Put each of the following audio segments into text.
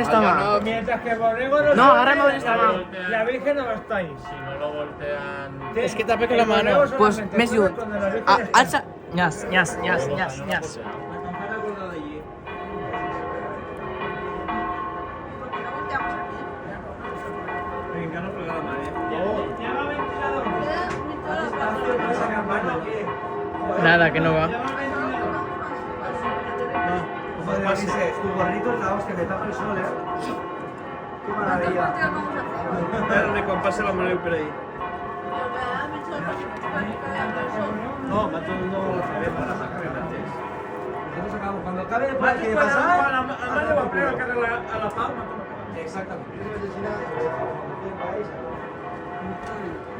Está mal. Mientras que Borrego no. No, ahora me está mal. La Virgen no está ahí. Si no lo voltean... Es que tapé con la mano. Pues Messi un. Alza. Ñas, ñas, ñas, ñas, ñas. Nada, que no va. Tu gorrito es la hostia que tapa el sol, Qué maravilla. Le compase la mano per ahí. No, va todo no para sacar el antes. Nosotros acabamos cuando acabe de pasar. A la mano va a poner a la palma. Exactamente.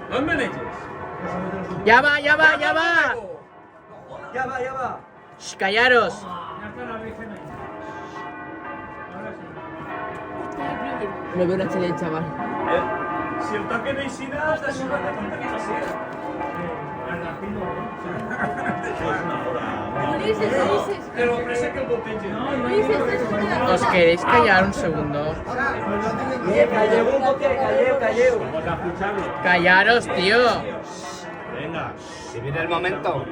No me leches. Ya va, ya va, ya va. Ya va, ya va. Shh, callaros. Ya está la Virgen ahí. Me veo la chile, chaval. Si el toque no hi nada, te surt de compte que faci. Pero presa que el botella. ¿Os queréis callar un segundo? Calleu. Callaros, tío. Venga, si viene el momento.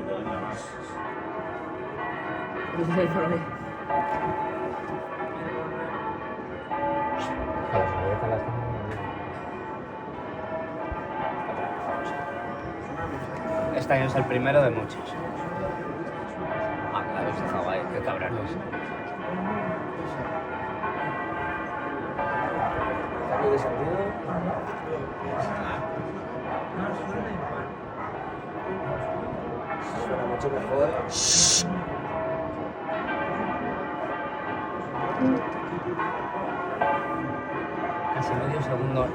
Este año es el primero de muchos. Ah, claro, se dejado ahí, qué cabrones. Cambio de sentido. Suena mucho mejor. Casi medio segundo.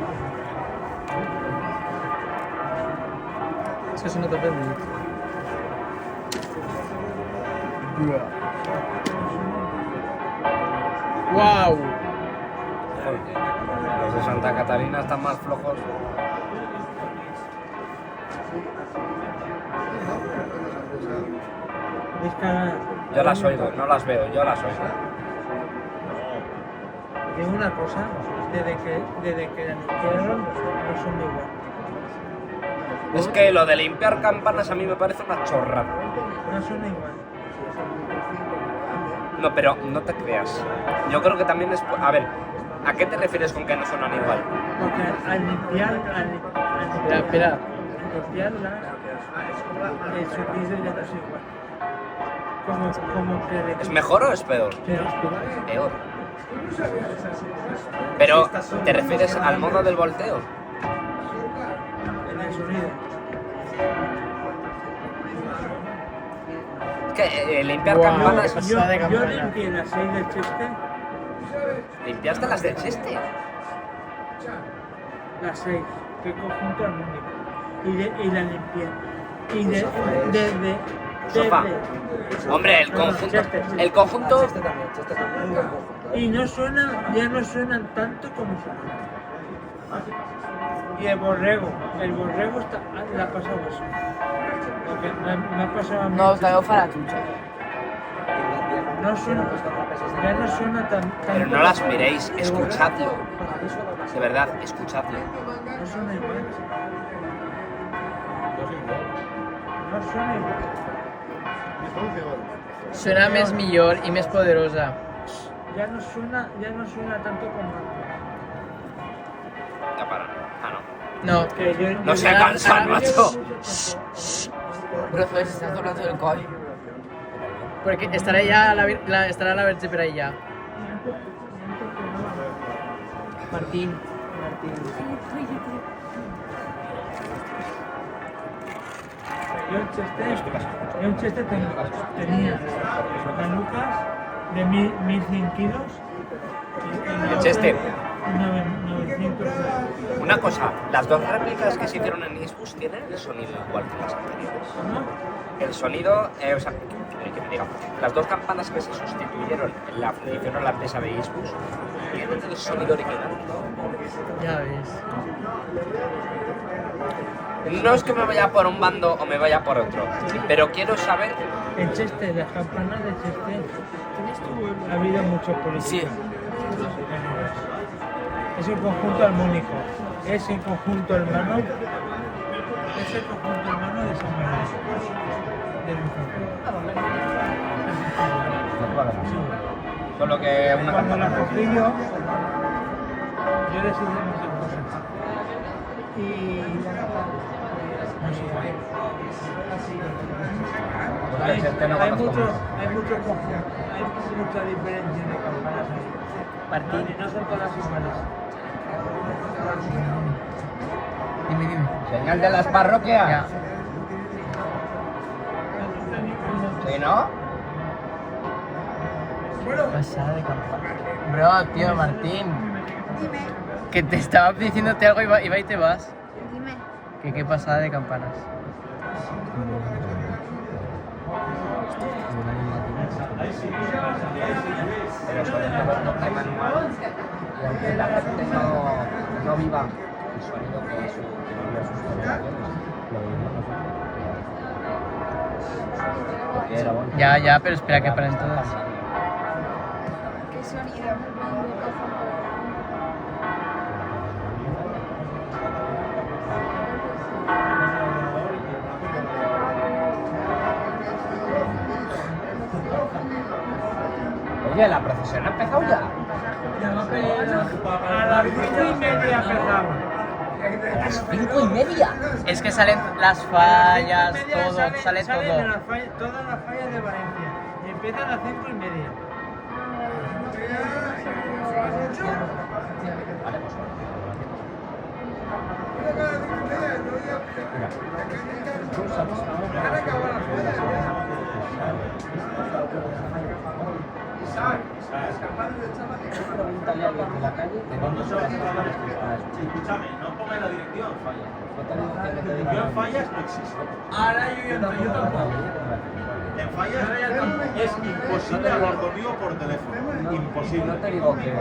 Es que eso no te prende. Wow. Los de Santa Catarina están más flojos. Yo las oigo, no las veo, yo las oigo. Digo una cosa, desde que la limpiaron no son igual. Es que lo de limpiar campanas a mí me parece una chorrada. No son igual. No, pero no te creas. Yo creo que también es... A ver, ¿a qué te refieres con que no suenan igual? Porque al limpiar, Espera. limpiarla, el cepillo ya no es igual. Como que... ¿Es mejor o es peor? Peor. Peor. Pero, ¿te refieres al modo del volteo? En el sonido. Es que limpiar Wow. campanas... Pasada de Yo campana. limpié las 6 del Cheste, ¿Limpiaste las del Cheste? las 6, que conjunto armónico. Y la limpié. Y desde... Sofá. Hombre, el conjunto... El conjunto... Y no suenan, ya no suenan tanto como sonaban. Y el borrego está, le ha pasado eso. Porque me ha pasado a mí. No, te veo para tu No suena, ya no suena tan. Pero no las miréis, escuchadlo. De verdad, escuchadlo. No suena igual. No suena igual. Suena més millor i més poderosa. Ya no suena tanto como antes. Ya para. Ah, no. No. Que yo, No se cansan, macho. Bro, se está doblando el coll. Porque estará ya estará la Verge per ahí ya. Martín. Yo en Cheste tenía canucas de 1100 kilos. ¿En Cheste? 900. Una cosa, las dos réplicas que se hicieron en Isbus tienen el sonido igual que las anteriores. ¿No? El sonido, o sea, que me diga, las dos campanas que se sustituyeron en la edición holandesa de Isbus tienen el sonido original. Ya ves. No es que me vaya por un bando o me vaya por otro, pero quiero saber... En Cheste, las campanas de Cheste, ha habido muchos políticos. Sí. es el conjunto armónico, es el conjunto hermano, de San Miguel. Del infante. Solo que una Cuando la campana. cogí yo decidí muchas cosas. Y no sé. Hay mucha diferencia de campanas ahí. Martín, No son todas iguales. dime. Señal de las parroquias. Ya. ¿Sí, no? Pasada de campana. Bro, tío, Martín. Dime, Que te estaba diciéndote algo y va y te vas. dime. Que qué pasada de campanas. Pero sobre todo no hay manual. Y aunque la gente no viva el sonido que es sus generaciones, lo vivimos nosotros. Porque era bueno. Ya, pero espera que paren todas. ¿Qué sonido? Oye, la procesión ha empezado ya. A las 5:30 empezamos. A las 5:30. Es que salen las fallas, todo, sale Salen todo. todas las fallas de Valencia. Y empiezan a las 5:30. Vale, pues pregúntale a alguien de la calle de dónde son las estaciones que está Escúchame, no pongas la dirección. No te digo que te diga. Yo en fallas no existe. Ahora yo tampoco. En fallas es imposible hablar conmigo por teléfono. No Imposible. te digo que. No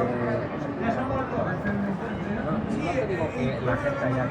te digo que la gente haya.